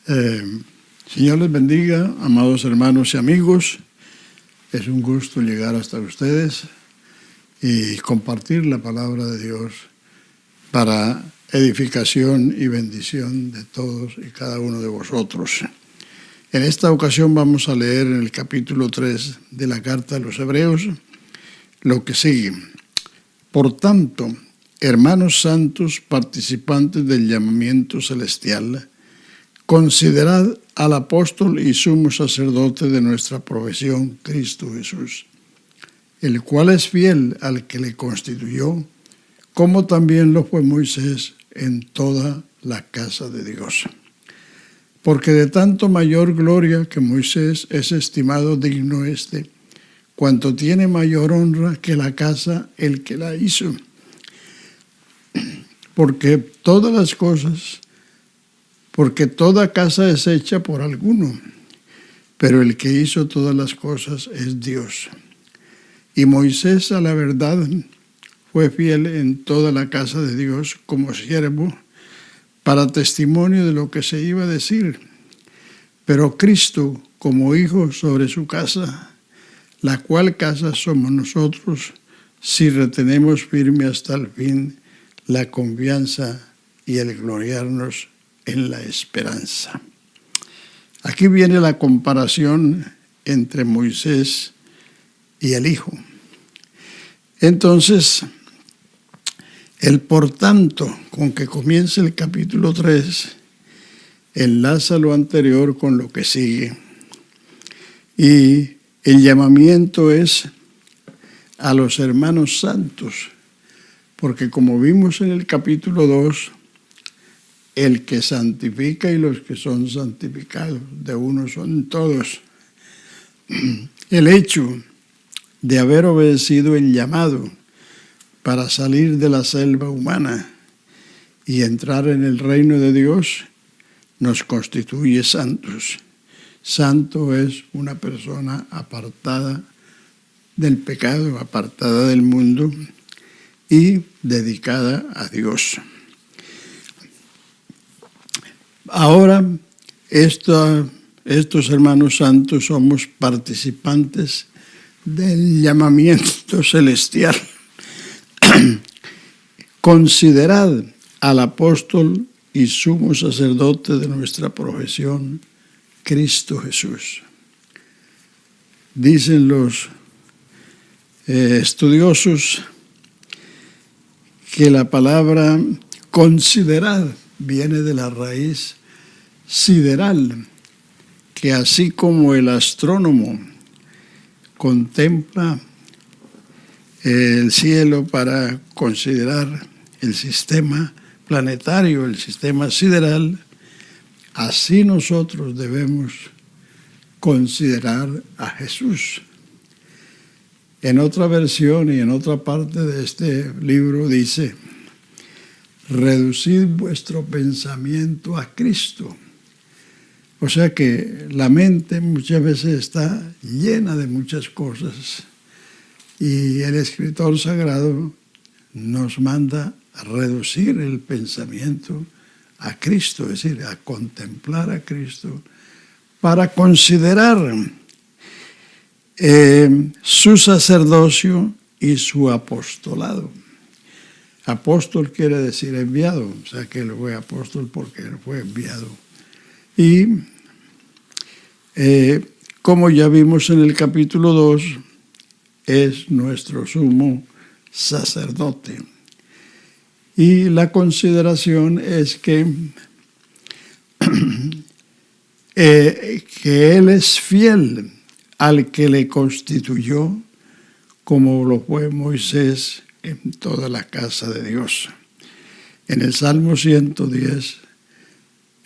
Eh, Señor les bendiga, amados hermanos y amigos. Es un gusto llegar hasta ustedes y compartir la palabra de Dios para edificación y bendición de todos y cada uno de vosotros. En esta ocasión vamos a leer en el capítulo 3 de la carta a los Hebreos lo que sigue. Por tanto, hermanos santos, participantes del llamamiento celestial, considerad al apóstol y sumo sacerdote de nuestra profesión, Cristo Jesús, el cual es fiel al que le constituyó, como también lo fue Moisés en toda la casa de Dios. Porque de tanto mayor gloria que Moisés es estimado digno cuanto tiene mayor honra que la casa el que la hizo. Porque toda casa es hecha por alguno, pero el que hizo todas las cosas es Dios. Y Moisés, a la verdad, fue fiel en toda la casa de Dios como siervo, para testimonio de lo que se iba a decir. Pero Cristo, como hijo sobre su casa, la cual casa somos nosotros, si retenemos firme hasta el fin la confianza y el gloriarnos en la esperanza. Aquí viene la comparación entre Moisés y el Hijo. Entonces, el por tanto, con que comienza el capítulo 3, enlaza lo anterior con lo que sigue. Y el llamamiento es a los hermanos santos, porque como vimos en el capítulo 2, el que santifica y los que son santificados, de uno son todos. El hecho de haber obedecido el llamado para salir de la selva humana y entrar en el reino de Dios nos constituye santos. Santo es una persona apartada del pecado, apartada del mundo y dedicada a Dios. Ahora, estos hermanos santos somos participantes del llamamiento celestial. Considerad al apóstol y sumo sacerdote de nuestra profesión, Cristo Jesús. Dicen los estudiosos que la palabra considerad viene de la raíz sideral, que así como el astrónomo contempla el cielo para considerar el sistema planetario, el sistema sideral, así nosotros debemos considerar a Jesús. En otra versión y en otra parte de este libro dice: reducid vuestro pensamiento a Cristo. O sea que la mente muchas veces está llena de muchas cosas y el escritor sagrado nos manda a reducir el pensamiento a Cristo, es decir, a contemplar a Cristo para considerar su sacerdocio y su apostolado. Apóstol quiere decir enviado, o sea que él fue apóstol porque él fue enviado. Y como ya vimos en el capítulo 2, es nuestro sumo sacerdote. Y la consideración es que Él es fiel al que le constituyó, como lo fue Moisés en toda la casa de Dios. En el Salmo 110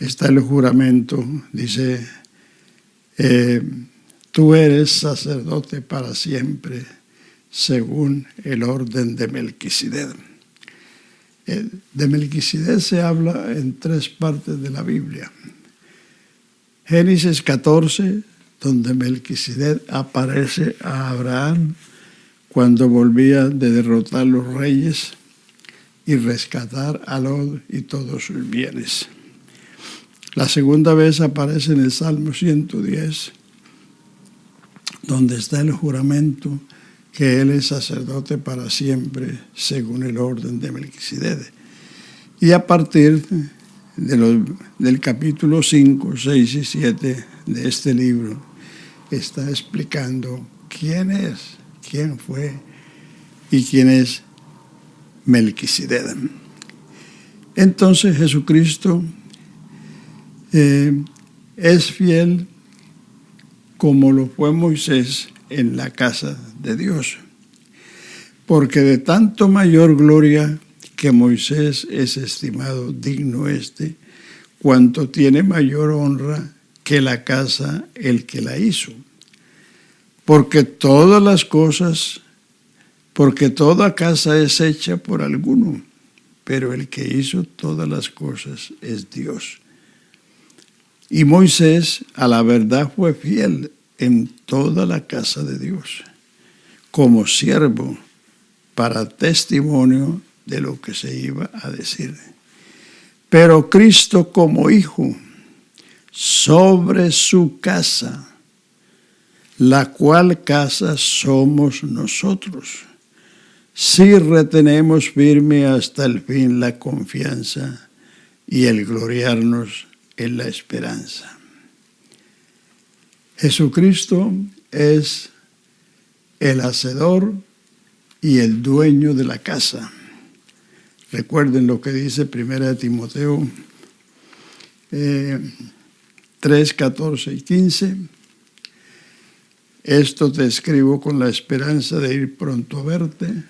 está el juramento, dice: tú eres sacerdote para siempre, según el orden de Melquisedec. De Melquisedec se habla en 3 partes de la Biblia. Génesis 14, donde Melquisedec aparece a Abraham cuando volvía de derrotar los reyes y rescatar a Lot y todos sus bienes. La segunda vez aparece en el Salmo 110, donde está el juramento que Él es sacerdote para siempre, según el orden de Melquisedec. Y a partir del capítulo 5, 6 y 7 de este libro, está explicando quién es, quién fue y quién es Melquisedec. Entonces Jesucristo es fiel como lo fue Moisés en la casa de Dios, porque de tanto mayor gloria que Moisés es estimado digno cuanto tiene mayor honra que la casa el que la hizo. Porque toda casa es hecha por alguno, pero el que hizo todas las cosas es Dios. Y Moisés a la verdad fue fiel en toda la casa de Dios, como siervo para testimonio de lo que se iba a decir. Pero Cristo como hijo sobre su casa, la cual casa somos nosotros, si retenemos firme hasta el fin la confianza y el gloriarnos en la esperanza. Jesucristo es el hacedor y el dueño de la casa. Recuerden lo que dice 1 Timoteo 3, 14 y 15. Esto te escribo con la esperanza de ir pronto a verte,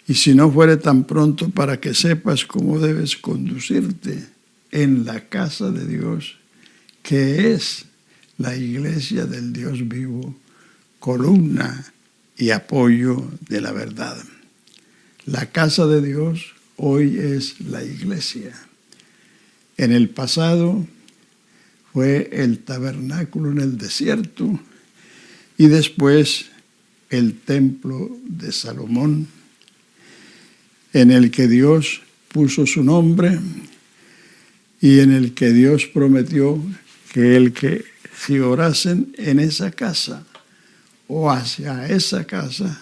y si no fuere tan pronto, para que sepas cómo debes conducirte en la casa de Dios, que es la iglesia del Dios vivo, columna y apoyo de la verdad. La casa de Dios hoy es la iglesia. En el pasado fue el tabernáculo en el desierto y después el templo de Salomón, en el que Dios puso su nombre y en el que Dios prometió que si orasen en esa casa o hacia esa casa,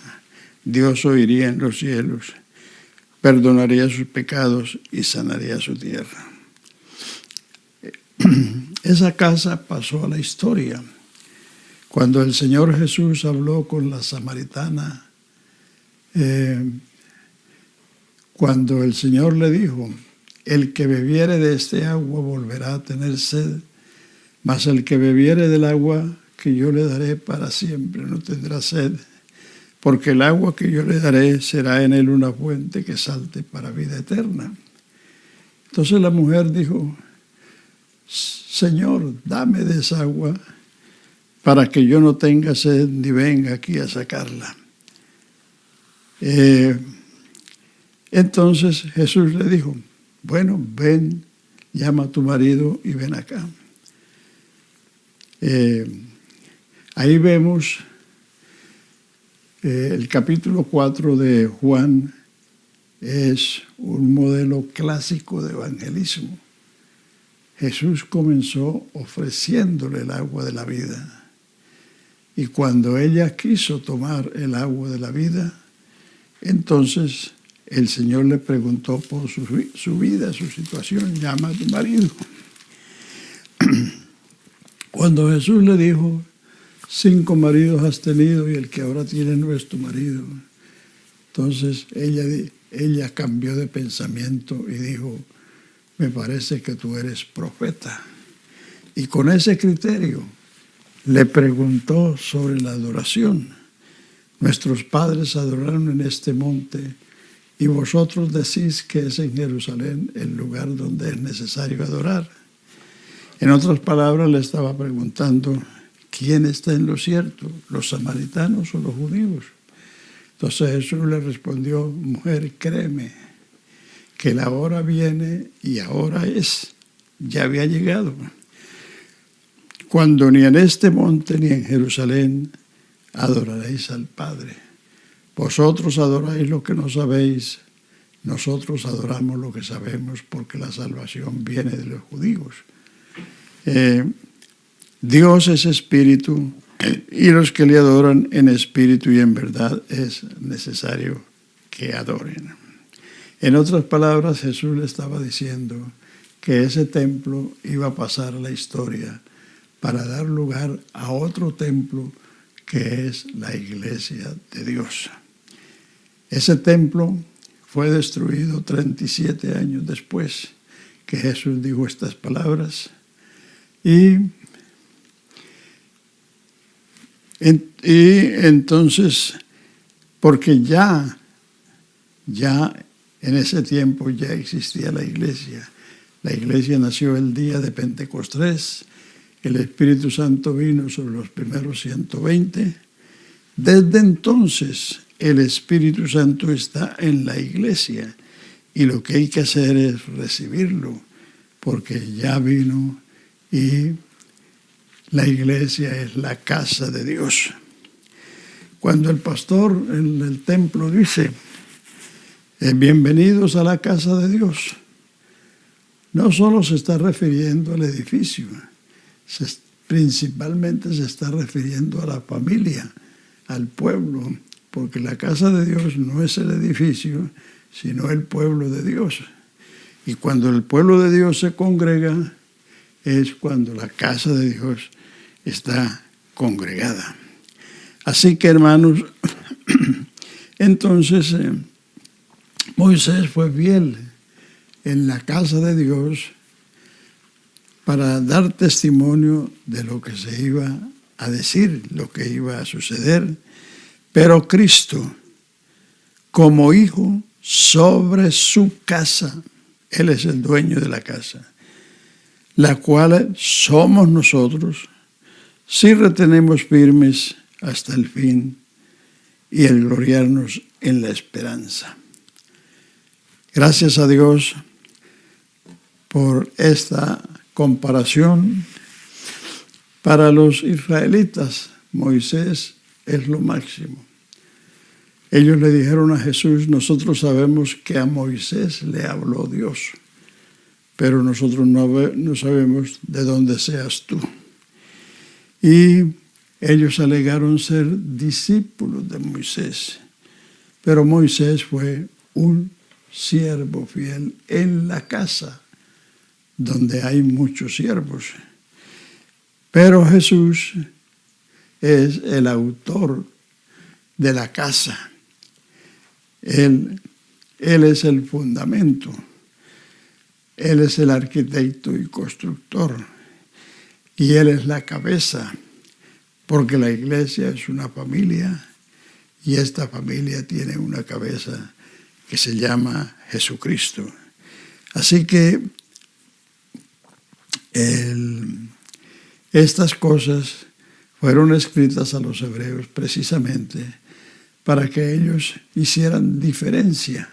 Dios oiría en los cielos, perdonaría sus pecados y sanaría su tierra. Esa casa pasó a la historia. Cuando el Señor Jesús habló con la samaritana, cuando el Señor le dijo, el que bebiere de este agua volverá a tener sed, mas el que bebiere del agua que yo le daré para siempre no tendrá sed, porque el agua que yo le daré será en él una fuente que salte para vida eterna. Entonces la mujer dijo, Señor, dame de esa agua para que yo no tenga sed ni venga aquí a sacarla. Entonces Jesús le dijo, bueno, ven, llama a tu marido y ven acá. Ahí vemos el capítulo 4 de Juan, es un modelo clásico de evangelismo. Jesús comenzó ofreciéndole el agua de la vida. Y cuando ella quiso tomar el agua de la vida, entonces el Señor le preguntó por su vida, su situación, llama a tu marido. Cuando Jesús le dijo, 5 maridos has tenido y el que ahora tiene no es tu marido. Entonces ella cambió de pensamiento y dijo, me parece que tú eres profeta. Y con ese criterio le preguntó sobre la adoración. Nuestros padres adoraron en este monte y vosotros decís que es en Jerusalén el lugar donde es necesario adorar. En otras palabras, le estaba preguntando, ¿quién está en lo cierto? ¿Los samaritanos o los judíos? Entonces Jesús le respondió, mujer, créeme, que la hora viene y ahora es, ya había llegado, cuando ni en este monte ni en Jerusalén adoraréis al Padre. Vosotros adoráis lo que no sabéis, nosotros adoramos lo que sabemos, porque la salvación viene de los judíos. Dios es espíritu y los que le adoran en espíritu y en verdad es necesario que adoren. En otras palabras, Jesús le estaba diciendo que ese templo iba a pasar a la historia para dar lugar a otro templo que es la iglesia de Dios. Ese templo fue destruido 37 años después que Jesús dijo estas palabras y entonces, porque ya en ese tiempo ya existía la iglesia. La iglesia nació el día de Pentecostés. El Espíritu Santo vino sobre los primeros 120. Desde entonces, el Espíritu Santo está en la iglesia. Y lo que hay que hacer es recibirlo, porque ya vino y la iglesia es la casa de Dios. Cuando el pastor en el templo dice, bienvenidos a la casa de Dios, no solo se está refiriendo al edificio, principalmente se está refiriendo a la familia, al pueblo, porque la casa de Dios no es el edificio, sino el pueblo de Dios. Y cuando el pueblo de Dios se congrega, es cuando la casa de Dios está congregada. Así que, hermanos, entonces Moisés fue fiel en la casa de Dios para dar testimonio de lo que se iba a decir, lo que iba a suceder. Pero Cristo, como hijo sobre su casa, Él es el dueño de la casa, la cual somos nosotros, si retenemos firmes hasta el fin y el gloriarnos en la esperanza. Gracias a Dios por esta comparación. Para los israelitas, Moisés es lo máximo. Ellos le dijeron a Jesús, nosotros sabemos que a Moisés le habló Dios, pero nosotros no sabemos de dónde seas tú. Y ellos alegaron ser discípulos de Moisés, pero Moisés fue un siervo fiel en la casa, donde hay muchos siervos. Pero Jesús es el autor de la casa. Él es el fundamento. Él es el arquitecto y constructor. Y Él es la cabeza, porque la iglesia es una familia y esta familia tiene una cabeza que se llama Jesucristo. Así que estas cosas fueron escritas a los hebreos precisamente para que ellos hicieran diferencia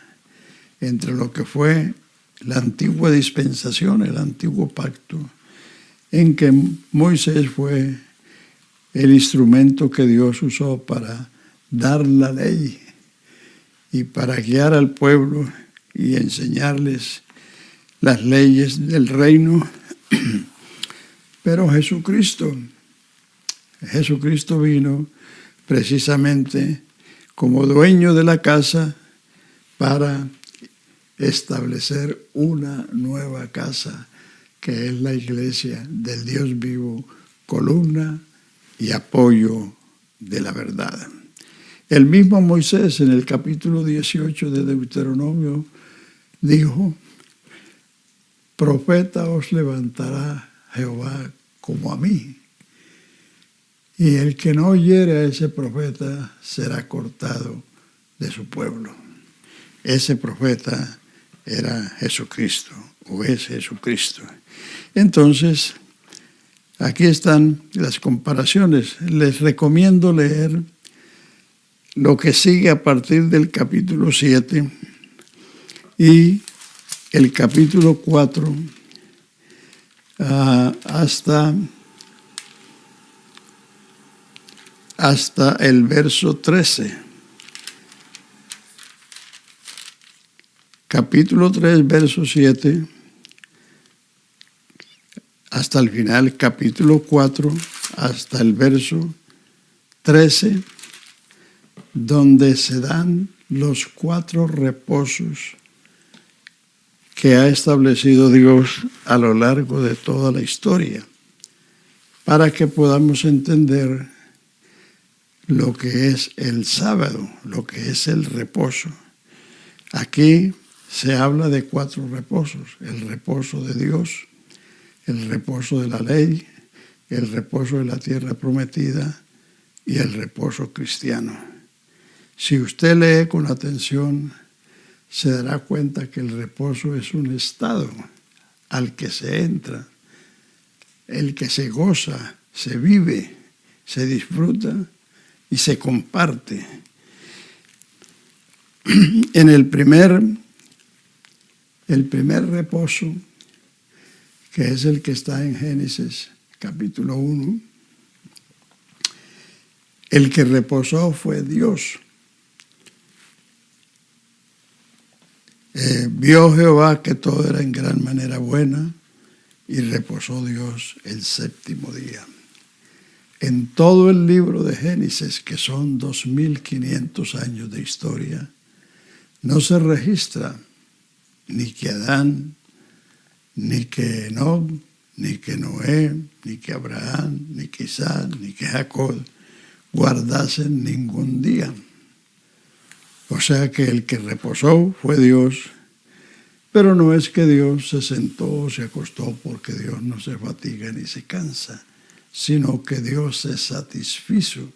entre lo que fue la antigua dispensación, el antiguo pacto, en que Moisés fue el instrumento que Dios usó para dar la ley y para guiar al pueblo y enseñarles las leyes del reino. Pero Jesucristo vino precisamente como dueño de la casa para establecer una nueva casa, que es la iglesia del Dios vivo, columna y apoyo de la verdad. El mismo Moisés en el capítulo 18 de Deuteronomio dijo, profeta os levantará Jehová como a mí, y el que no oyere a ese profeta será cortado de su pueblo. Ese profeta era Jesucristo, o es Jesucristo. Entonces, aquí están las comparaciones. Les recomiendo leer lo que sigue a partir del capítulo 7 y el capítulo 4 hasta el verso 13. Capítulo 3, verso 7, hasta el final, capítulo 4, hasta el verso 13, donde se dan los 4 reposos que ha establecido Dios a lo largo de toda la historia, para que podamos entender lo que es el sábado, lo que es el reposo. Aquí se habla de 4 reposos: el reposo de Dios, el reposo de la ley, el reposo de la tierra prometida y el reposo cristiano. Si usted lee con atención, se dará cuenta que el reposo es un estado al que se entra, el que se goza, se vive, se disfruta y se comparte. En el primer reposo, que es el que está en Génesis capítulo 1, el que reposó fue Dios. Vio Jehová que todo era en gran manera buena, y reposó Dios el 7º día. En todo el libro de Génesis, que son 2500 años de historia, no se registra ni que Adán, ni que Enoc, ni que Noé, ni que Abraham, ni que Isaac, ni que Jacob guardasen ningún día. O sea que el que reposó fue Dios, pero no es que Dios se sentó o se acostó, porque Dios no se fatiga ni se cansa, sino que Dios se satisfizo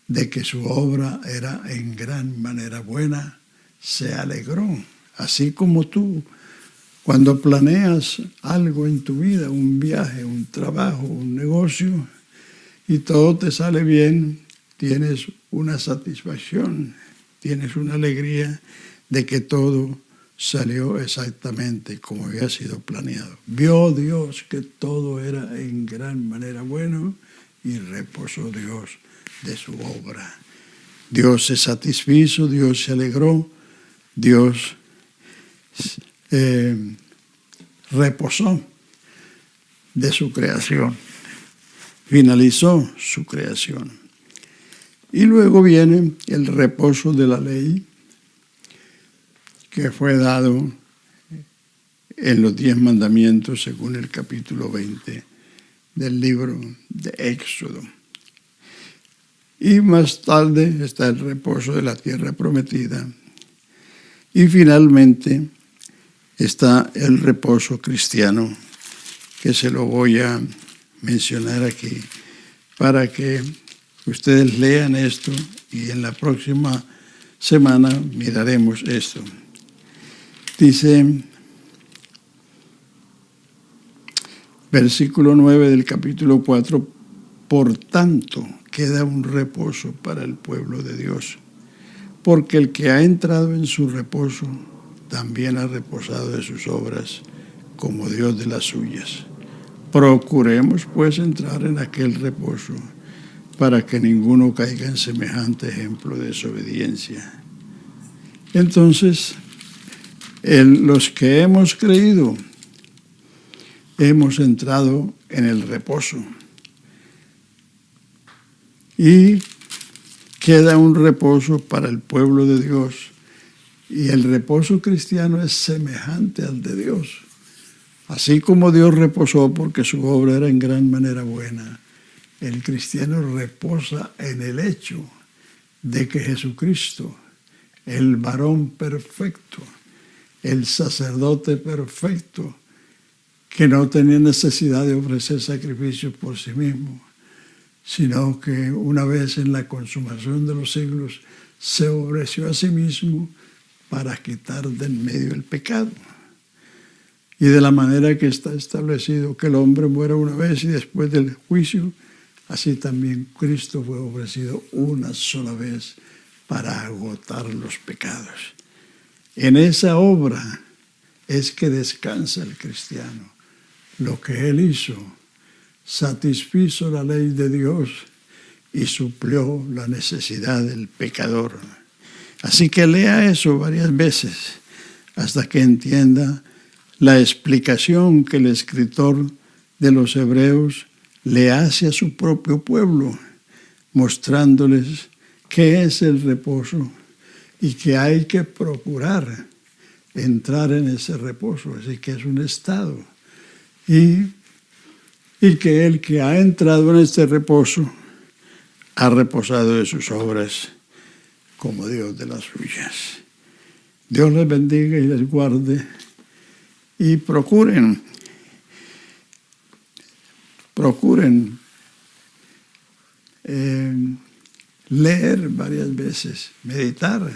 de que su obra era en gran manera buena, se alegró. Así como tú, cuando planeas algo en tu vida, un viaje, un trabajo, un negocio, y todo te sale bien, tienes una satisfacción, tienes una alegría de que todo salió exactamente como había sido planeado. Vio Dios que todo era en gran manera bueno y reposó Dios de su obra. Dios se satisfizo, Dios se alegró, Dios reposó de su creación, finalizó su creación. Y luego viene el reposo de la ley, que fue dado en los 10 mandamientos según el capítulo 20 del libro de Éxodo. Y más tarde está el reposo de la tierra prometida. Y finalmente está el reposo cristiano, que se lo voy a mencionar aquí para que ustedes lean esto, y en la próxima semana miraremos esto. Dice, versículo 9 del capítulo 4, por tanto queda un reposo para el pueblo de Dios, porque el que ha entrado en su reposo también ha reposado de sus obras, como Dios de las suyas. Procuremos pues entrar en aquel reposo, para que ninguno caiga en semejante ejemplo de desobediencia. Entonces, los que hemos creído, hemos entrado en el reposo. Y queda un reposo para el pueblo de Dios. Y el reposo cristiano es semejante al de Dios. Así como Dios reposó porque su obra era en gran manera buena, el cristiano reposa en el hecho de que Jesucristo, el varón perfecto, el sacerdote perfecto, que no tenía necesidad de ofrecer sacrificios por sí mismo, sino que una vez en la consumación de los siglos se ofreció a sí mismo para quitar del medio el pecado. Y de la manera que está establecido que el hombre muera una vez y después del juicio, así también Cristo fue ofrecido una sola vez para agotar los pecados. En esa obra es que descansa el cristiano. Lo que él hizo satisfizo la ley de Dios y suplió la necesidad del pecador. Así que lea eso varias veces hasta que entienda la explicación que el escritor de los hebreos le hace a su propio pueblo, mostrándoles qué es el reposo y que hay que procurar entrar en ese reposo, así que es un estado. Y que el que ha entrado en este reposo ha reposado de sus obras como Dios de las suyas. Dios les bendiga y les guarde y procuren leer varias veces, meditar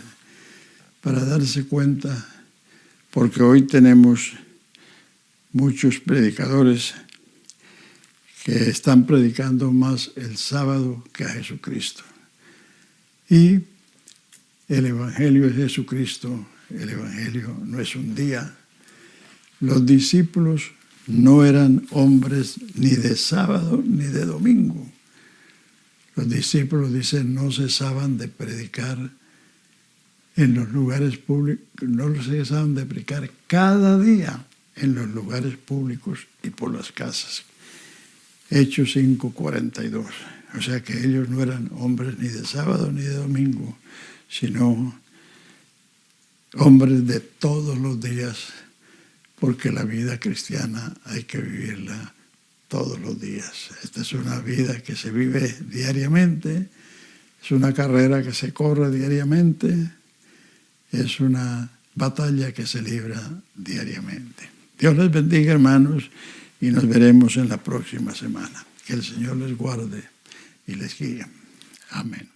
para darse cuenta, porque hoy tenemos muchos predicadores que están predicando más el sábado que a Jesucristo. Y el Evangelio es Jesucristo, el Evangelio no es un día. Los discípulos no eran hombres ni de sábado ni de domingo. Los discípulos, dicen, no cesaban de predicar en los lugares públicos, no cesaban de predicar cada día en los lugares públicos y por las casas. Hechos 5:42. O sea que ellos no eran hombres ni de sábado ni de domingo, sino hombres de todos los días, porque la vida cristiana hay que vivirla todos los días. Esta es una vida que se vive diariamente, es una carrera que se corre diariamente, es una batalla que se libra diariamente. Dios les bendiga, hermanos, y nos veremos en la próxima semana. Que el Señor les guarde y les guíe. Amén.